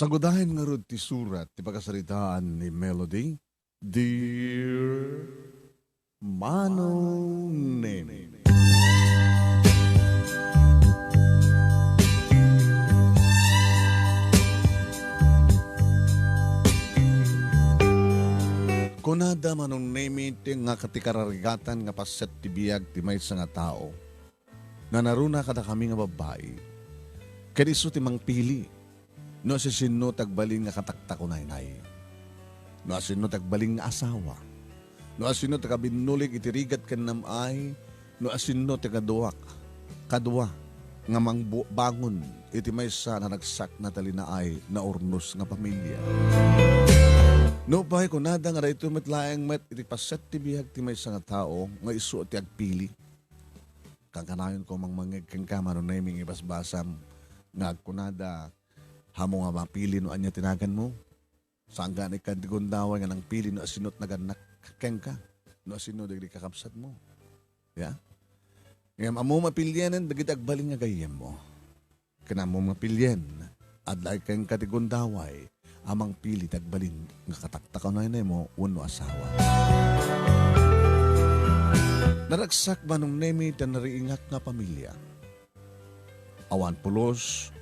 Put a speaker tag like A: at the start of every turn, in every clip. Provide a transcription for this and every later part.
A: Sagudahin nga rod ti surat ti pagkasaritaan ni Melody, Dear Manong Nene. Kunada manong nemi ti nga katikararigatan nga paset ti biyag ti maysa nga tao. Na naruna kada kami nga babae. Kadiso ti mangpili. No asino tagbaling nga katakta ko nainay. No asino tagbaling nga asawa. No asino tagabinulig itirigat ken namay. No asino tagaduwak. Kadwa nga mangbangon iti maysa na nagsak na talinaay na urnos nga pamilya. No pahay ko nada nga rito matlaeng met iti paset ti bihag ti maysa nga tao nga isu ti agpili. Kang kanayon ko mang mangeg kang kamano naming ibasbasam nga agkunada hamo nga mapili no anya tinagan mo. Saan ka ni kandigundaway nga nang pili no asinot naganak keng ka. No asino dagdi kakapsat mo. Ya? Ngam amo mapilyanan dagiti agbaling nga gayem mo. Kanamo mapilyan adlay keng katigundaway amang pili tagbalin nga katakta na mo uno asawa. Naragsak manong nemi tan nariingak nga pamilya. Awan pulos,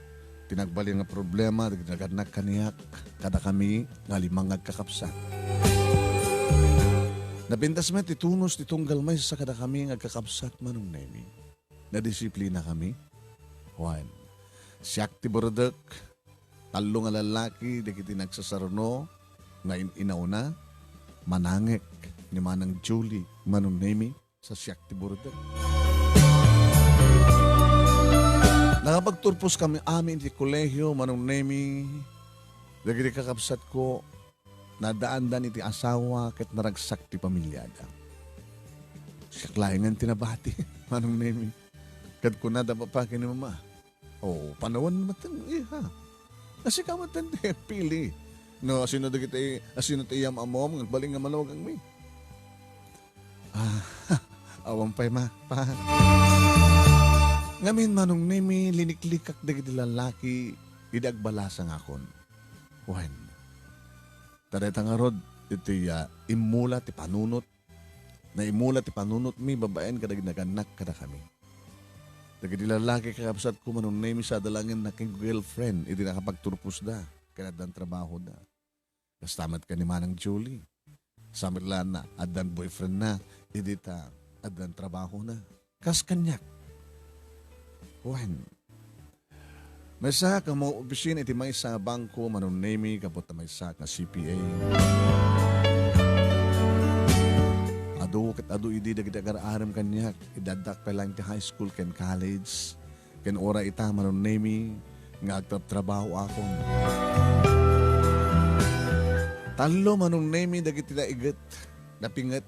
A: tinagbalin nga problema, nagnaganag kaniyak, kada kami nga limang agkakapsat. Napintas met itunos titunggal may sa kada kami agkakapsat manong nemi. Nadisiplina kami. Juan, siyak ti bordek, talo nga lalaki, di kiti nagsasarno, ngayon inauna, manangek ni Manang Julie, Manong Nemi, sa siyak ti Burda. Nakapagturpos kami amin di kolehyo, Manong Nemi, di kiti kakapsat ko, nadaan-dan iti asawa, ket naragsak ti pamilyada. Siyak laingan tinabati, Manong Nemi. Kad ko na dapat ni mama. Oh, panawan naman ha. Kasi kamatan di pili. No, asino ti iyam amom, baling nga manawag ang mi. Awang pa'y ma, pa. Ngamin manong nemi, liniklikak dagiti lalaki, idagbalasang akon. Wen. Tareta nga rod, iti imula ti panunot. Na imula ti panunot mi, babaen kadag naganak kada kami. Dagiti lalaki kakapsat ko manong nemi sa dalangin na king girlfriend, iti nakapagturpos da, kaya dan trabaho da. Kastamat ka ni Manang Julie. Samit lang na, adan boyfriend na, iti ta, adan trabaho na. Kas kanyak. Wen. May sa ka mo opisina, iti may sa bangko, manong nemi, kapot na may sa ka CPA. Adu ket adu idi dagiti agar-aram kanyak idadak pa lang ti high school ken college ken ora ita manon nemi nga agtrabaho akon. Talo manong nemi dagiti daiget napinget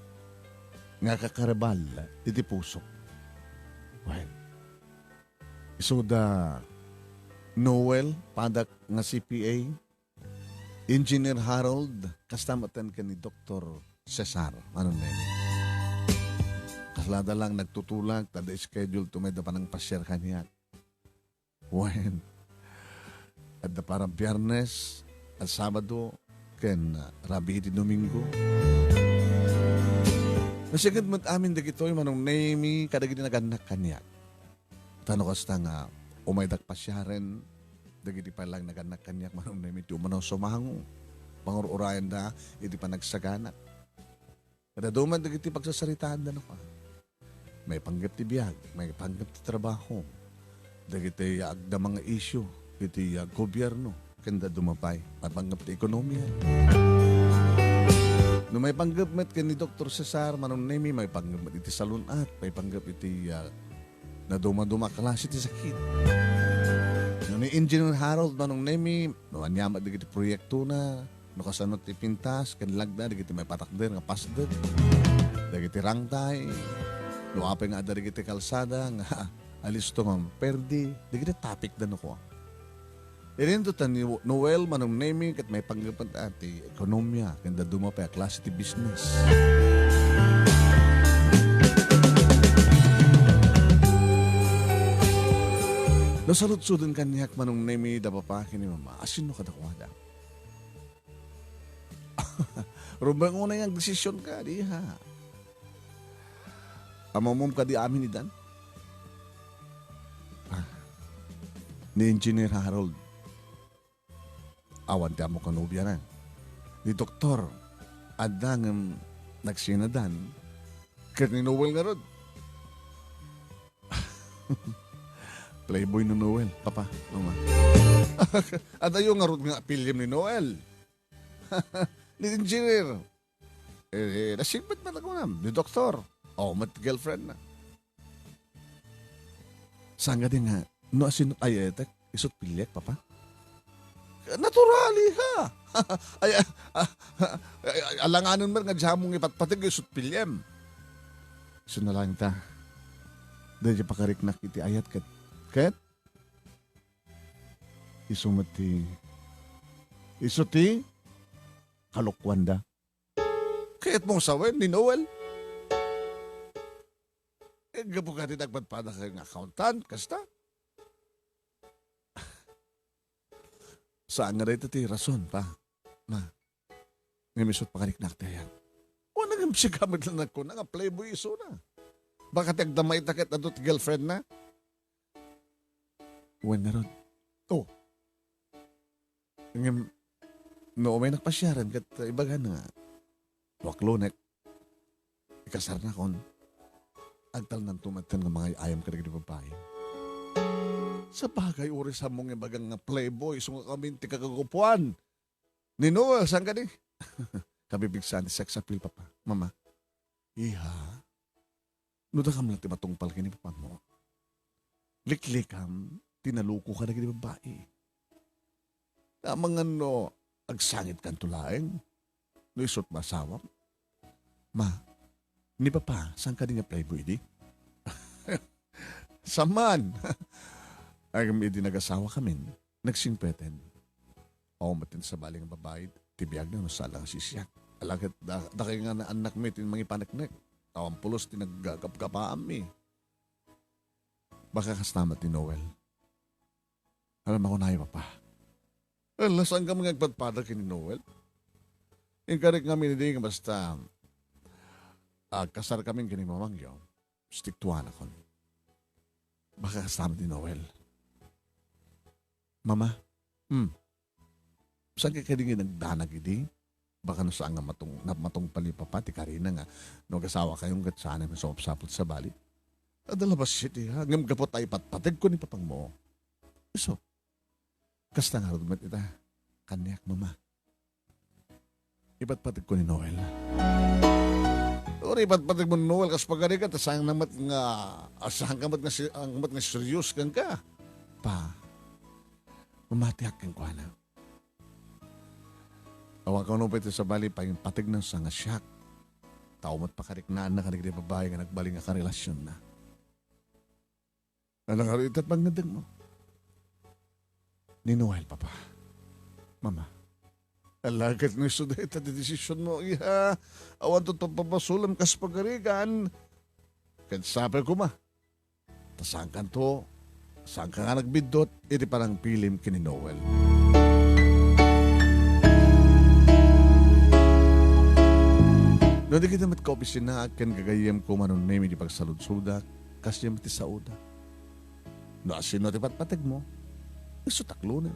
A: nga kakarabal iti puso. Well, isuda Noel padak nga CPA, Engineer Harold kastamatan ken ni Dr. Cesar manon nemi. Kaslada lang nagtutulak, tada schedule tumeda pa ng pasyar kanyak. When? At da parang Biyernes at Sabado, ken Rabi iti Domingo. Nasigad mo't amin dagitoy manong nemi, kadagiti naganak kanyak. Tano kasta nga, umaydak pasyaren, dagiti pa lang naganak kanyak manong nemi, di umanaw sumango. Pangururayan da, iti pa nagsaganak. Kada duman dagiti pagsasaritaan da no ka. May panggap ti biyag, may panggap ti trabaho. Dagiti agda mga isyu, iti gobyerno, kanda dumapay, may panggap ti ekonomiya. No may panggap met ken ni Dr. Cesar, manong nemi, may panggap met iti salunat, may panggap iti na duma-duma klase ti sakit. No ni Engineer Harold, manong nemi, no anyamat dagiti proyekto na, no kasanot ti pintas, ken lagda, dagiti may patakder, nga pasder, dagiti rangtay, no apay nga ada dagiti kalsada nga alisto nga perdi dagiti topic dan ko. Irinto ta ni Noel manong nemi ket may panggapan ati ekonomiya kanda duma pa klase ti business. No salud-sudon kanyak manong nemi da papa kini mama. Asin no kadakwada. Rubang una yung desisyon ka, di ha. Amamom ka di amin ni Dan. Ni Engineer Harold. Awan ti amo kanubya na. Ni Doktor. Adang nagsinadan. Kat ni Noel nga rod. Playboy ni Noel, papa, mama. Adayo nga rod nga pilyam ni Noel. Ni Engineer. Nasigbat man ako na. Ni Doktor. Mat girlfriend na. Saan nga din nga, no asin ay isot pilyak, papa? Naturali ha. Alanganon man nga diyamong ipatpatig isot pilyam. Sunalang ta. Dahil pakarik na kiti ayat kat. Kat? Isumati. Isuti? Kalukwanda. Kaya't mong sawen ni Noel. Gapo ka din nagpadpada kayong accountant, kasta? Saan nga rin ito rason pa? Ma, ngamisot pakaniknak tayo. O nagamsi kamit lang ako na nga playboy iso na. Baka tagdamay takit na doon girlfriend na? Uwan nga ron. Oh. No, may nakpasyaran kat ibagan nga. Waklonek. Ikasar na kon. Agtal ng tumatan ng mga ayam ka rin babae. Sa bagay, uri sa mong ibagang nga playboy, sunga kami ti kagagupuan. Ni Noel, saan ka ni? Kabibigsan, sex appeal, papa. Mama, iha, nuda kam lang ti matungpal kini papa mo. Liklikam, tinaluko ka na kini babae. Namang ano, agsangit kan tulaeng. No isot masawam. Ma, ni papa, saan ka din nga playboy di? Saman. Ay kami di nag-asawa kami. Nagsingpeten. O matin sa baling babae, tibiyag na salang sisyak. Alakit, daki nga na anak mi, tin mga ipanaknek. Tawang pulos, tinagagapgapaam mi. Baka kastamat ni Noel. Alam ako na yung papa. Alam, saan ka mga agpadpada kini Noel? Inkarik nga minidi nga basta kasar kami kini mamangyo. Stick tuwan ako. Baka kasama ni Noel. Mama, saan ka kadingin nagdanag idi? Baka no saan nga matong palipapati karina nga no kasawa kayong gatsana na sapot sa bali. Adalabas city ha, ngam gapot ay patpatid ko ni papang mo. So, kasta nga rin ita, kanyak mama. Ipatpatid ko ni Noel. Uri, ipatpatid mo ni Noel kas pagari ka, tasang namat nga, asang kamat nga serious kang ka. Pa, mamatiak kang kwa na. Awang ka nung pwede sa bali pa yung patig ng sa nga siyak. Tao mo't pakariknaan na kanig di babae nga nagbaling nga karelasyon na. Alang nga rin itat magnadag mo. Ni Noel, papa. Mama. Alagat ng suday ita di desisyon mo. Iha, awan to papasulam kas pagarigan. Kansapay ko ma. Tasang kanto, saan ka nga nagbidot, iti parang pilim kini Noel. No, di kita matkopisin na akin gagayam ko manon name di pagsalud-suda, kasi mati sa uda. No, asino ti patpatag mo, isutaklunan.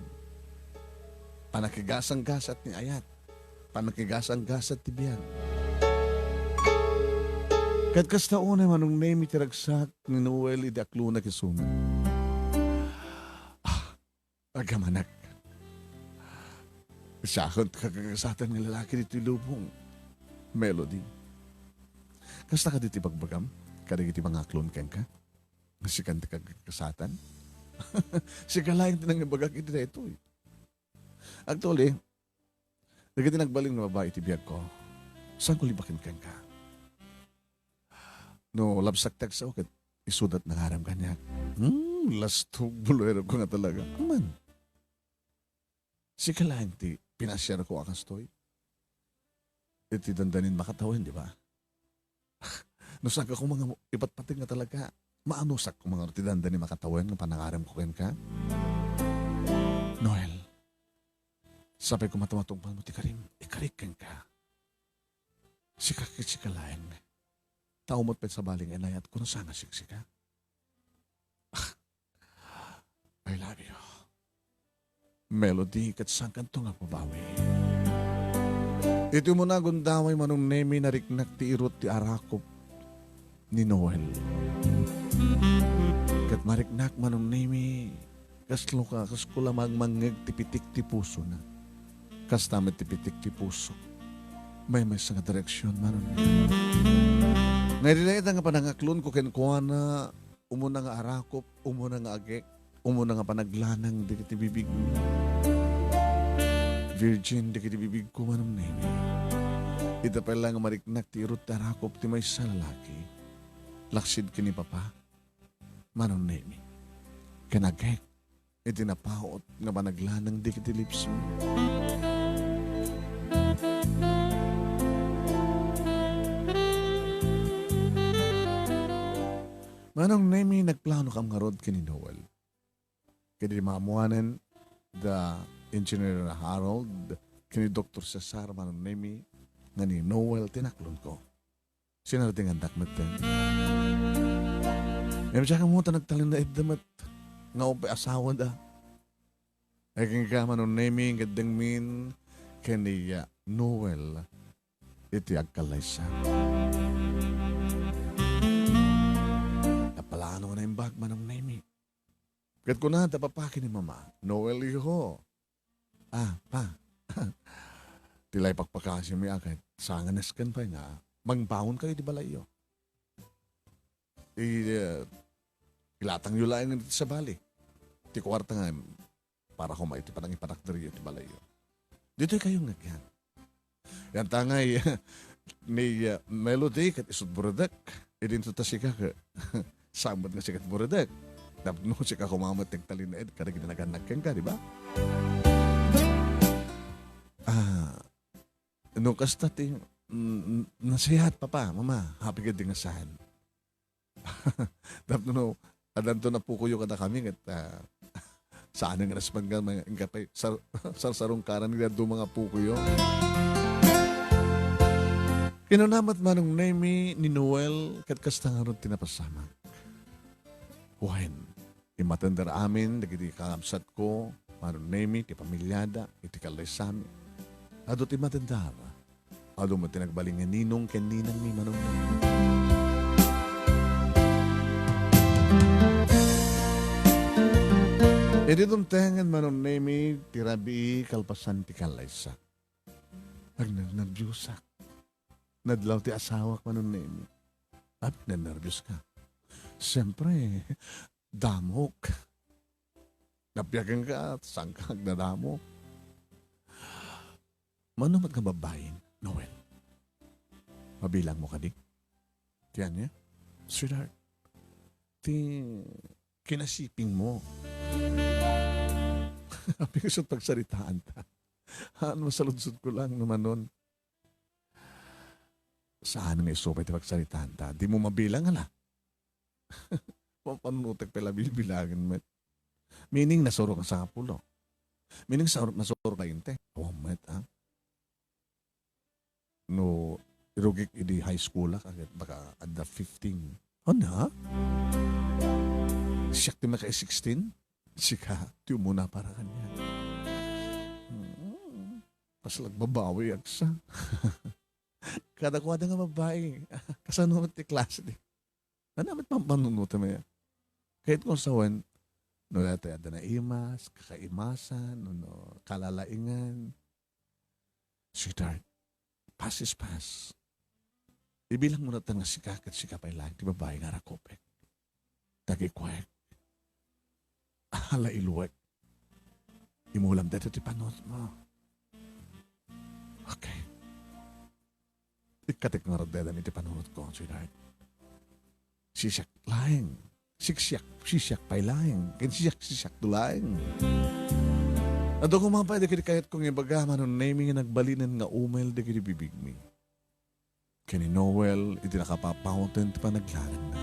A: Panakigasang gasat ni Ayat, panakigasang gasat ti Biyan. Kat kasta una manong name iti ragsak ni Noel iti akluna kisunan. Agamanak. Sakot kakagasatan ng lalaki dito lubong. Melody. Kasta ka diti pagbagam? Kada iti mga klon kang ka? Si kanta kagkasatan? Si kalayang tinang ibagak iti na ito eh. Actually, nagiti nagbaling na babae iti biyag ko. Saan ko libakin kang ka? No, labsak-tak sa ukat. Isudat na haram kanya. Lastog bulero ko nga talaga. Aman. Si kalayang ti pinasyar ko akastoy. Iti dandanin makatawan, di ba? Nasaka ko mga ipatpating nga talaga. maanusak kung mga rutidanda ni makatawen ng panangaram ko ken ka. Noel, sabay ko matamatungpal mo ti karim, ikarik ken ka. Sikakit si kalaeng. Taumot pa sa baling inayat ko na sana siksika. I love you. Melody kat sang kanto nga pabawi. Ito mo na gundaway manong nemi na riknak ti irot ti arakop ni Noel. Kat mariknak manong nemi kaslo ka kaskula magmangeg ti pitik ti puso na. Kas tamet ti pitik ti puso. May sa nga direksyon manong nemi. Ngayon nga panangaklon ko kenkuha na umuna nga arakop, umuna nga agek, umuna nga panaglanang di kiti bibig mo. Virgin di kiti bibig ko manong nemi. Ita pa lang mariknak ti irot tarakop ti may sa lalaki. Laksid kini papa. Manong nemi. Kanagek. Iti napaot nga panaglanang di kiti lips mo. Manong nemi nagplano kam nga rod kini Noel. Kini maamuanan the engineer Harold, kini Dr. Cesar manong nemi, nga ni Noel tinaklon ko. Sinarating ang dakmaten. Ngayon siya kamuta nagtalin na iddamat, nga upay asawa da. Ay kang ka manong nemi, gadang min, kini Noel, iti agkalay siya. Napalano na yung bag manong nemi. Kat ko na, tapapakin ni mama. Noel, iho. Pa. Tilay pakpakasya mi akit. Sanganas kan pa nga. Mangbawon kayo di balayo. Ilatang yun lang sa bali. Ti kwarta nga, para kumay, ti panang ipanakdari di balayo. Dito kayo nga yan. Yan tangay, ni Melody, kat isot buradak. Idinto ta sika ka. Sambat nga sikat buradak. No, si kakumamat ng talin na kada ginanaganag kang ka, di ba? No, kasta ti, nasihat papa, mama, happy ka din asahan. Dapat no, adanto na po kuyo kada kami, at saan ang raspan ka, mga ingkapay, sarsarong karan nila do mga po kuyo. Kinunamat manong nemi ni Noel, kat kasta nga ron tinapasama. When imatandar amin, dagiti kakabsat ko, manong nemi, ti pamilyada, iti kalay sami. Ado ti matandar, ado mo tinagbalingan ninong ken ninang ni manong nemi. Iti tumtengan manong nemi, ti rabi kalpasan ti kalay sa. Pag nagnabyusak, nadlaw ti asawak manong nemi. At nanervyos ka. Siyempre, damok. Napiyagan ka at sangkag na damok. Manumat ka babayin, Noel? Mabilang mo ka di? Tiyan niya? Sweetheart, kinasiping mo. Happy ko sa pagsaritaan ta. Ano masaludsod ko lang naman nun. Saan nga isupay ti pagsaritaan ta? Di mo mabilang ala. Panunutek pala bilbilangin met. Meaning nasuro ka sa kapulo. Meaning nasuro ka yun te. Oh met ha. No, irugik idi high school la kagit baka at the 15. Oh na? Siyak ti maka 16? Sika, ti muna para kanya. Pasalag babawi agsa. Kada kuwada nga babae. Kasano ti klase di. Naman pampanunutan mo yan. Kahit kung sawan, no dati ada na imas, kakaimasan, no, kalalaingan. Sweetheart, pass is pass. Ibilang mo na nga sikak at sikapay lang, di babae nga rakopek. Tagikwek. Hala iluwek. Imulam dito ti panot mo. Okay. Ikatik nga radeda ni ti panot ko, sweetheart. Sisyak laing. Sisyak pay laing. Sisyak to laing. Ato kumapay, di kahit kong ibaga, manon naming nagbalinan nga umel, di kiti bibig mi. Kani Noel, iti nakapapauntan, ti panaglanan na.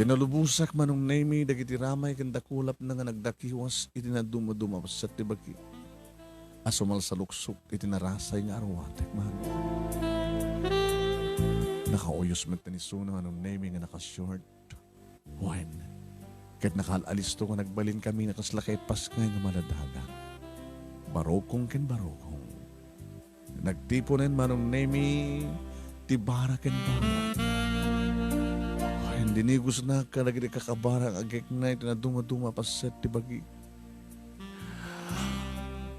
A: Pinalubusak manong nemi dagiti ramay ken dakulap na nga nagdakiwas iti na dumaduma sa tibagi. Asumal sa luksok iti narasay nga arwatek man. Nakauyos met ni Suna manong nemi nga nakashort. Wine. Kahit nakaalalisto ko nagbalin kami nakaslakay paskay nga maladaga. Barokong ken barokong. Nagtiponen manong nemi tibara ken bara. Hindi ni gusto na ka lagi kakabarang agek na ito na dumaduma paset tibagi.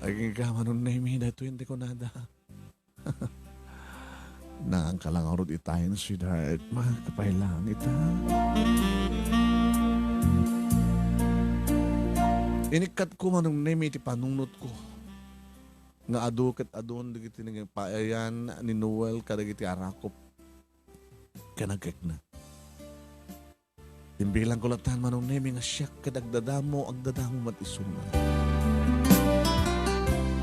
A: Aging ka manong nemi na ito hindi ko nada. Na ang kalangarod itayin sweetheart makakapailang ita. Inikat ko manong nemi iti panunot ko. Nga adu ket adun digiti nga paayan ni Noel kadagiti arakop. Kanagek na. Timbilang ko latan manong nemi nga siyak kadagdadamo agdadamo matisuna.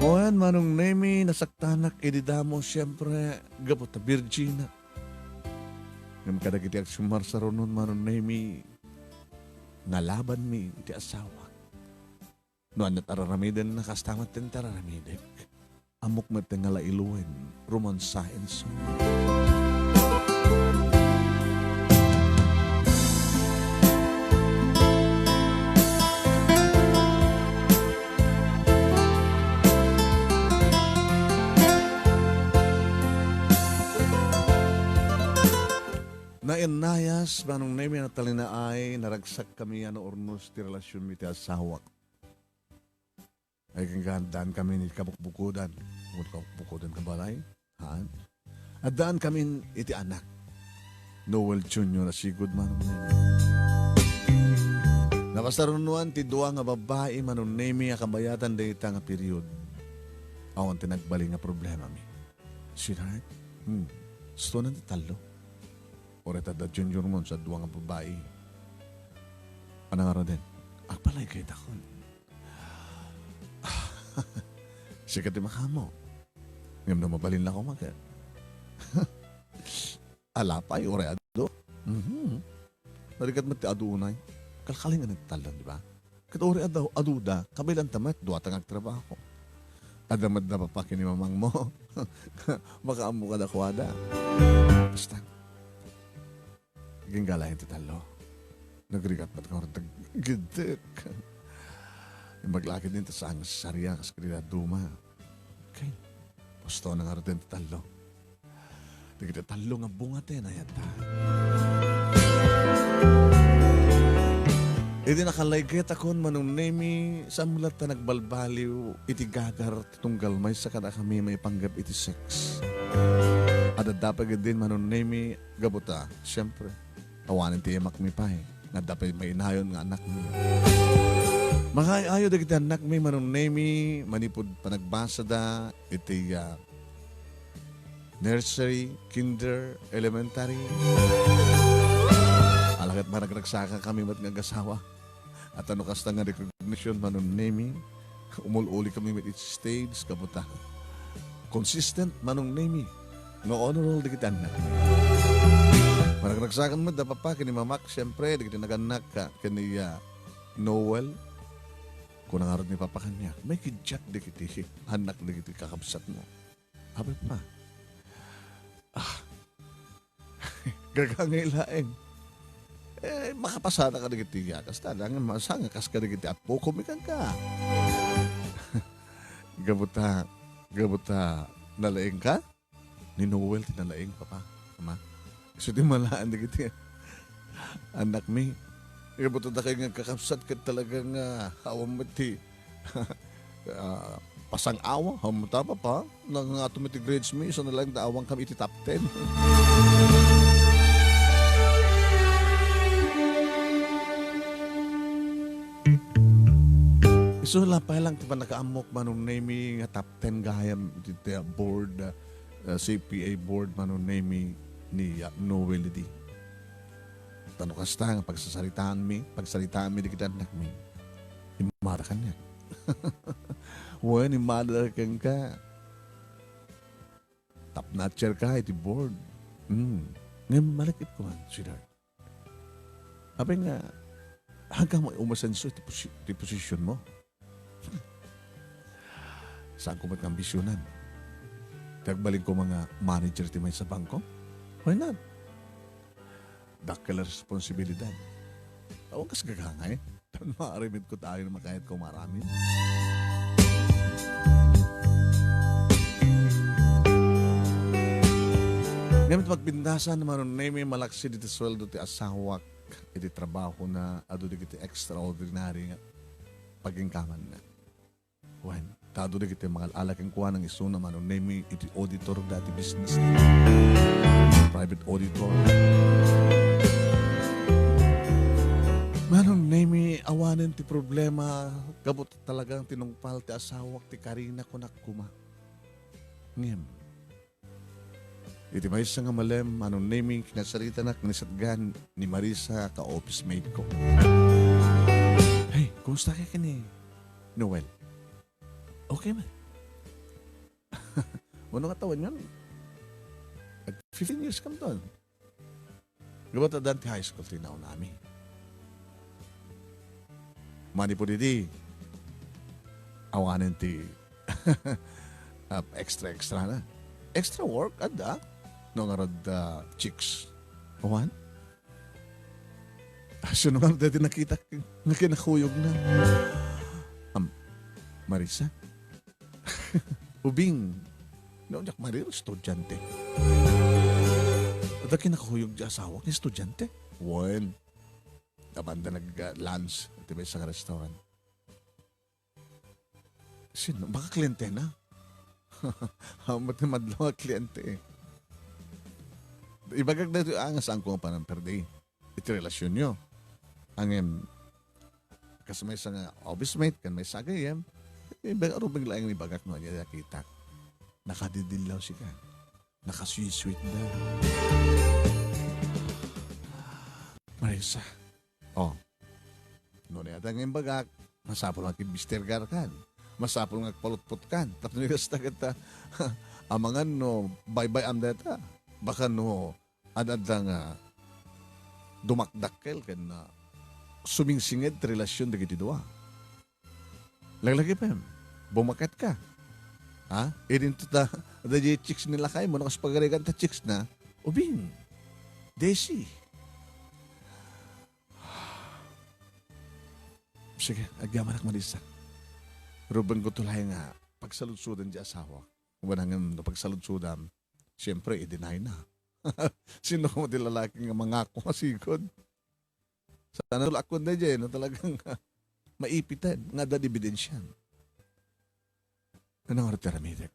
A: Oan manong nemi nasaktanak ididamo siyempre gabot ta Virgina. Ngam kadagiti agsumar sa ronon manong nemi nga laban mi iti asawa. Noan na tararamiden na kastamat ten tararamidek. Amok met nga lailuwen romansahin so. Nainayas, manong nemi na talinaay, naragsak kami ano ornos ti relasyon mi ti asawak. Ay kang kami ni kabukbukudan. Kabukbukudan ka balay. Haan? At daan kami iti anak. Noel Jr. na sigod manong nemi. Napasarunuan ti dua nga babae manong nemi akabayatan dayta nga period. Awan tinagbali nga problema mi. Sweetheart, gusto na ti talo. Oreta da junior mo sa duwa nga babae. Ano nga din? Agpalay kayo takon. Sikat di makamo. Ngayon na mabalin lang ako magat. Alapay, oreado. Narikat mati adunay. Kalkaling nga nagtalan, di ba? Kat oreado, aduda, kabilang tamat, duwa tangag trabaho. Adamad na papakin ni mamang mo. Makaamu ka na kuwada. Basta. Ginggalahin ti talo. Nagrigat ba't ka gidik. Yung maglakid din sa ang sarya kas kanila duma. Okay. Pusto na nga rin ti talo. Di kita talo nga bunga te na yata. Iti nakalaygit akon manong nemi sa mulat na nagbalbaliw iti gagar titunggal may sa kada kami may panggap iti sex. At dapat din manong nemi gabuta. Siyempre. Awanin ti emak mi pa eh. Nga dapat may inayon nga anak mi. Mga ayo da kita anak mi manong nemi manipod panagbasa da iti nursery, kinder, elementary. Alakat maragragsaka kami mat nga gasawa. At ano kasta nga recognition manong nemi. Umululi kami mit each stage kabuta. Consistent manong nemi. No honor roll da kita anak mi. Maragragsakan mo, dapat pa, kini mamak, siyempre, di kita naganak ka, kini Noel, kung nangarot ni papa kanya, may kidyak di kiti, anak di kiti kakabsat mo. Abay pa. Gagangailaeng. Makapasada ka di kiti, yakas tadangan, masangakas ka di kiti, at po kumikan ka. Gabuta, nalaing ka? Ni Noel, tinalaing, papa, ama. So di malaan na kita. Anak mi. Ikabuto na kayo nga kakapsat ka talagang awam mati. Pasang awa. Hamutapa pa. Nang automatic grades mi. So nalang daawang kami iti top 10. So lapay lang pa nakaamok manong name nga top 10 gayam iti board. CPA board manong name ni Noel di. Tanong kasta nga pagsasalitaan mi di kita anak mi. Imara ka niya. Wen, imara kang ka. Top notcher ka, iti board. Ngayon malakit ko man, sweetheart. Sabi nga, hanggang mo umasenso ti posisyon mo. Saan ko ba't ambisyonan? Tagbalik ko mga manager ti may sa bangko? Why not? Dakil responsibilidad. Huwag kas gagangay. Maarimid ko tayo na makahit ko marami. Ngayon magbindasan naman na may malaksi dito sweldo ti asawak iti trabaho na ado di kiti extraordinary nga pagingkaman na. When, tado di kiti mga alaking kuha ng iso naman na may iti auditor dati business na. Private auditor. Manon name awanin ti problema kabut talagang tinungpal ti asawak ti Karina ko nakuma. Ngem. Iti may isa nga malem manon name kinasarita na knisatgan ni Marisa ka office mate ko. Hey, kumusta ka kini? Noel. Okay man. Mano nga tawan yan? 15 years kam doon. Gabat na dati high school tinaw namin. Mani po didi. Awanin ti extra na. Extra work, ada. No nga rod chicks. Awan? Asyo naman dati nakita nga kinakuyog na. Marisa? Ubing. No, jak Marisa, estudyante. At kinakuyog di asawa ni estudyante. Wan. Abanda nag-lunch at iba isang restaurant. Sino? Baka kliyente na. Hamat na madlaw kliyente eh. Ibagag na ito ang saan ko pa ng per day. Ito relasyon nyo. Ang kasi may isang office mate, kan may sagayem. Arubing lang yung ibagak mo niya nakita. Nakadidilaw siya. Nakasweet-sweet na. Marisa. Oh. Noon yata ngayon bagak, masapol nga kibister kan. Masapol nga palutput kan. Tapos nyo kasta kita, amangan no, bye-bye am data. Baka no, adada nga dumakdakkel kan na sumingsinged relasyon dagiti dua. Laglagi pa yun, bumakat ka. Ha? Irin to ta, da chicks nila kayo mo, nakaspagarigan ta chicks na, ubing, desi. Sige, agyaman ak Marisa. Ruben ko tulay nga, pagsaludsudan di asawa. Kung manangan na pagsaludsudan, siyempre, i-deny na. Sino mo di lalaki nga mga ako masigod? Sana tulakon na dyan, na talagang maipitan, nga da ebidensyan. Ano nga rin Ramidek?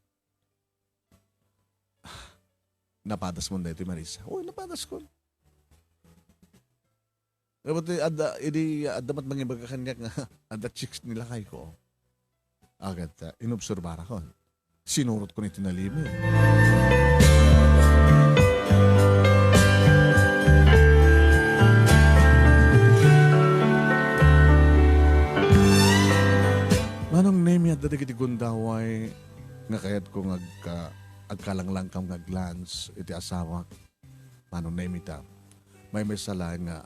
A: Napadas mo na ito, Marisa. Uy, napadas ko. Ada mat mga kanyak nga, ada chicks nila kay ko. Agad, inobservara ko. Sinurot ko nito na limi. Manong name yan, dati kiti gundaway, nga kayat ko agkalanglang kam nga glance, iti asawa. Manong name ita. May salaan nga,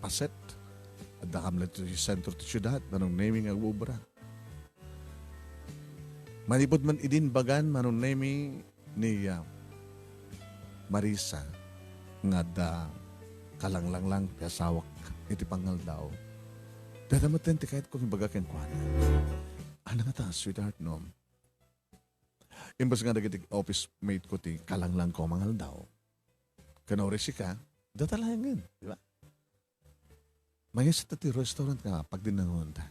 A: paset at dakam lang ito yung sentro ti syudad manong naming ang ubra. Manipod man idin bagan manong naming ni Marisa nga da kalanglang lang kasawak iti pangal daw. Dadamaten ti kahit kung bagaken ko na. Ano nga ta, sweetheart no? Imbas nga nagiti office mate ko ti kalanglang ko mangal daw. Kanori si ka, datalayan di ba? May sa tati restaurant ka pag dinangon ta.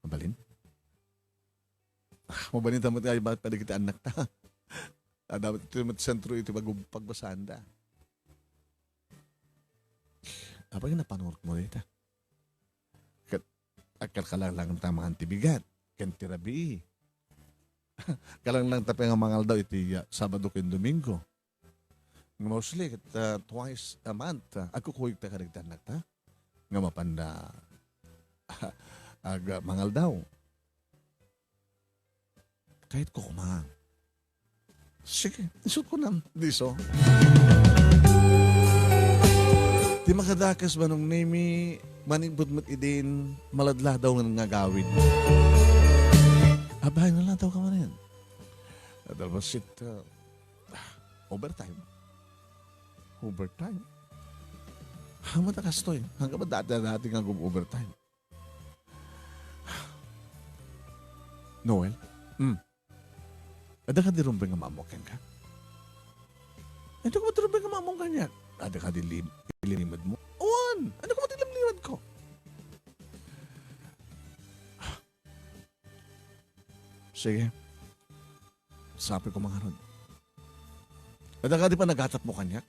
A: Mabalin? Mabalin ta mo tayo bakit pa kita anak ta. Dapat ito yung sentro ito pagbasaan da. Apa yung napanurok mo dito? Akal ka lang tamang antibigat. Kentirabi. Kalang lang tapay nga mangal daw iti Sabado ken Domingo. Mostly twice a month. Ako kuyog ta karigtan na ta. Nga mapanda mangal daw. Kahit ko kumang. Sige, isot ko na. Diso. Ti makadakas manong nemi manigbod mo't idin maladla daw nga gawid. Abay na lang daw ka man yan. Adalbasit overtime. Overtime? Hama na kastoy. Hanggang ba dati natin ang overtime? Noel? Ada ka di rumbeng nga mamokin ka? Ada ka ba di rumbeng nga mamokin niya? Ada ka di ilinimad mo? Uwan! Ano ka ba di limlimad ko? Sige. Sabi ko mga ron. Ada ka di pa nagatap mo kanya?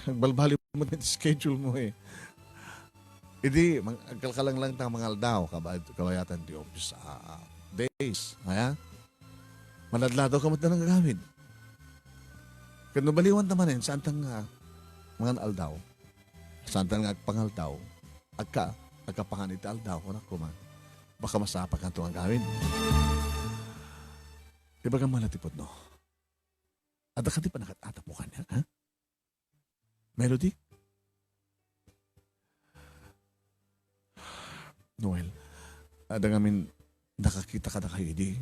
A: Balbali mo na schedule mo eh. Hindi, magkalkalang lang tang mga aldaw, kabayatan di office days. Kaya, maladlado ka mat na nang gagamit. Kaya nabaliwan naman saan tang mga aldaw, saan tang agpangaldaw, agkapanganit aldaw, kung ako man, baka masapak ang itong gawin. Di ba ka malatipod, no? Ada ka di pa nakatatapo ka niya, ha? Melody? Noel, ada ngamin nakakita ka na kayo, di?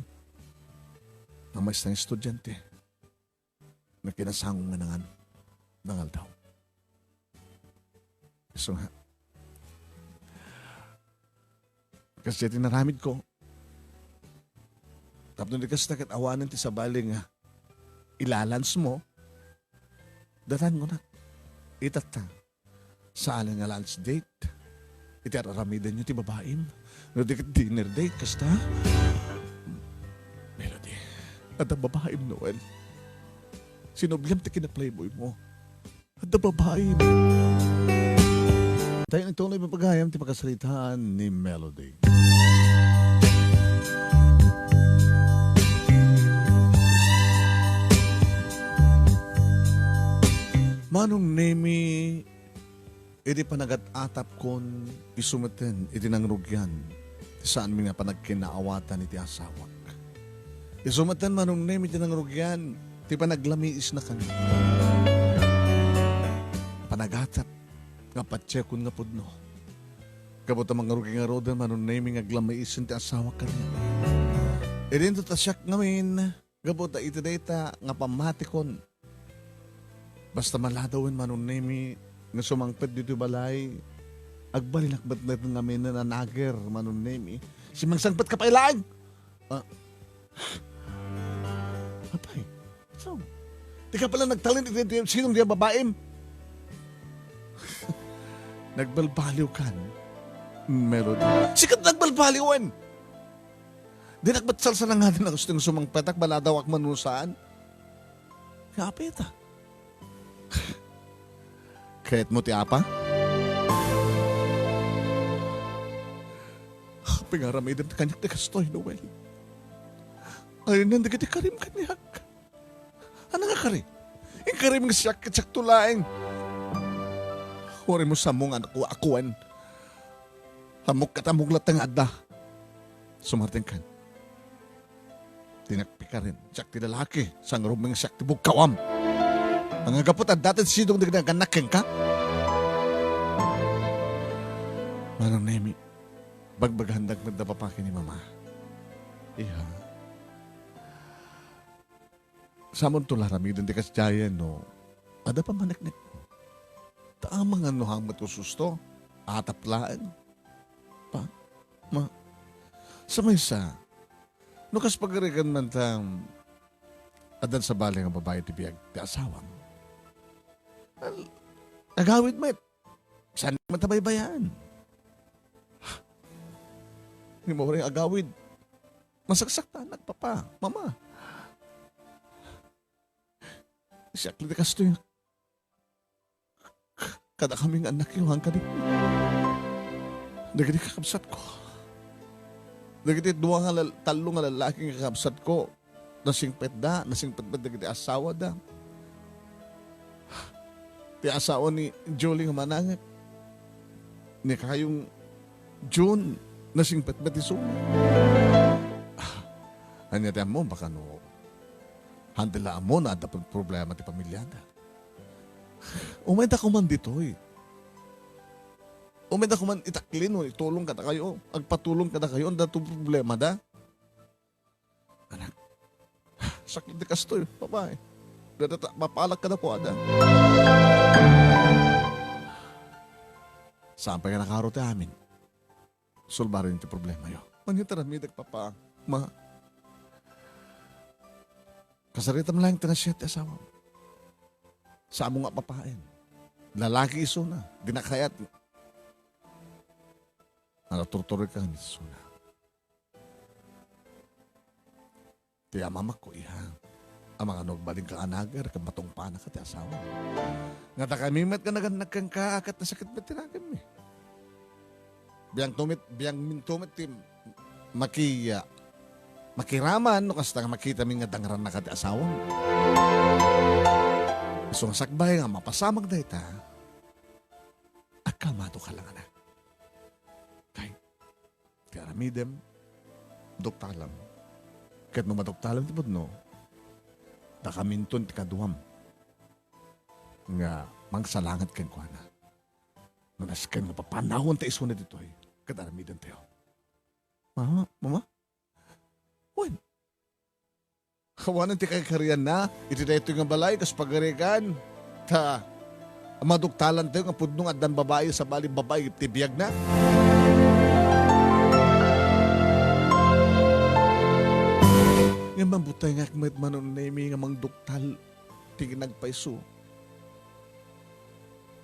A: Ang may isang estudyante na kinasangong nga nangal daw. So nga, kasi tinaramid ko, tapos nung ikas nakit awanan ti sa baling ilalans mo, datan ko na. Itata, sa alin nga lunch date, itararamidan nyo ti babaim. No di dinner date, kasta? Melody, at ang babaim, Noel. Sinobliam ti kina-playboy mo. At ang babaim. Tayo nang tunay mapagayam ti pagkasalitaan ni Melody. Manong nemi, iti panagat-atap kon isumeten iti nangrugyan saan mi nga panagkinaawatan iti asawak. Isumeten manong nemi iti nangrugyan ti panaglamiis na kami. Panagatap nga patsekon nga pudno. Kapot ang mga ruging nga rodan manong nemi nga glamiis iti asawak kanya. Idin to tasyak ngamin, kapot iti data nga pamatikon. Basta maladawin manong nemi nga sumangpet dito balay, agbalinakbat na ito ngamin na nanager manong nemi. Si mangsangpat ka pa ilang! Apay, so, di ka pala nagtalin ito sinong diya babaim? Nagbalbaliw kan, Melody. Sikat nagbalbaliwan! Di nagbatsal sa nga din ang gustong sumangpetak, baladawak manusaan. Kapit Kahit mo ti apa? Pingaramidam ti kanyak ti kastoy, Noel. Ay, nandiga ti karim kanyak. Ano nga kari? Yung karim nga siyak kitsak tulaeng. Huwari mo sa mong anak ko akuan. Hamok katamog latang adda. Sumarting kan. Tinakpi ka rin. Siyak ti lalaki. Sang ruming siyak ti bugkawam. Ang agapot at dati sidong naganakin ka? Manong Nemi, bagbaghandag nagdapapakin ni Mama. Iha. Samon tularamidon di kasyayan, no? Ada pa manaknik. Taamang ano hamat ususto. Ataplaan. Pa? Ma? Sa may sa. Nukas pagarigan man tam adan sa baling ang babae ti biyag ti asawang. Nagawid met. Saan matabaybayan? Hindi mo rin agawid. Masaksakta, nagpapa, Mama. Siya, klitikas to yung kada kaming anak yung hangkadi. Nagadi kakabsat ko. Nagadi duwa nga talo nga lalaking kakabsat ko. Nasingpet nagadi asawa da. Ti asawa ni Jolie nga manangit. Ni kayong June, nasingpet ba ti suma? Anya tayo mo, baka no, handila mo na dapat problema ti pamilyada. Umay da ko man ditoy. Umay da ko man itaklin o itulong kada kayo. Agpatulong kada kayo. Ang dato problema da. Anak, sakit di kastoy, babae. Mapalak ka na po, ada. Saan pa ka nakarote amin? Sulbarin ti problema yo. Mangyataran mi papa. Ma. Kasaritam lang tinasya ti asawa. Sa amo nga papain. Lalaki iso na. Dinakayat. Nakaturtuloy ka ni iso na. Kaya mama ko ihang. Ang mga nagbaling ka anagar, kabatong pana ka ti asawa. Nga takamimat ka nagkangkaakat na sakit ba tinagam eh. Biyang mintumit ti makiraman no kasta nga makita mi nga dangran na ka ti asawa. So nga sakbay nga mapasamag na ita, akalmado ka lang anak. Kay, karamidem, doktalam. Kahit no madoktalam ti budno, dakaminton ti kaduam. Nga mangsalangat ken kuana. Nanasken nga papanahon ta iso na dito ay kadaramidan tayo. Mama? Wen? Kawanan ti kakarian na, iti na ito nga balay, kas pagarikan, ta, maduktalan tayo nga pudnong at dan babae sa bali babae, tibiyag na. Nga mambutay nga kmet manon na imi nga mang duktal, tingin nagpaiso.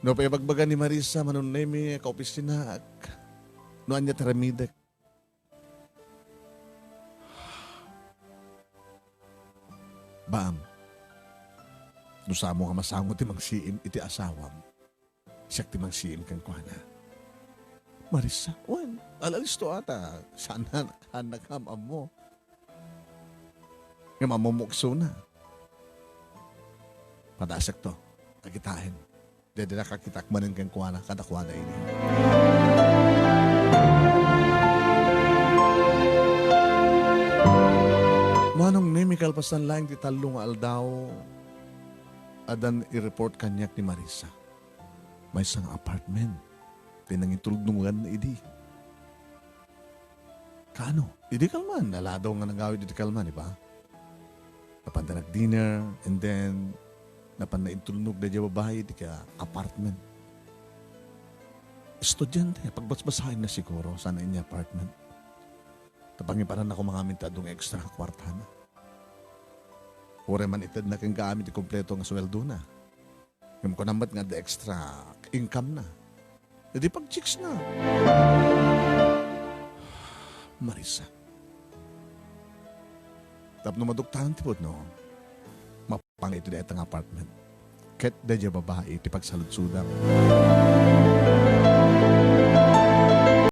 A: No, paibagbagan ni Marisa, manon na imi kaopisina, no anya taramidek. Baam, no sa mo nga masangot ti mangsiim iti asawam, siyak ti mangsiim kang kuhana. Marisa, wan, alalis to ata, sana naghamam mo. Nga mamumukso na. Padasak to, kakitain. Dede na kakitakmanin kang kuhana, kadakuhana ini. Manong ni Mikal pasan lang di talong aldaw adan i-report kanyak ni Marisa. May isang apartment. Pinangitulungan na idi. Kaano? Idi kalman. Naladaw nga nagawid idi kalman, di ba? Napanda nag-dinner and then napanda intulnog na diya babae di ka apartment. Estudyante. Pagbasbasahin na siguro sana inya apartment. Tapangiparan ako mga mintadong extra kwartana. Ure man itad na kang gamit yung kompleto ng sweldo na. Yung ko naman nga the extra income na. Hindi pag-chicks na. Marisa. Tapos maduktahan tipod no. Mapang ito na itang apartment. Kahit da dya babae, tipagsalud-sudang.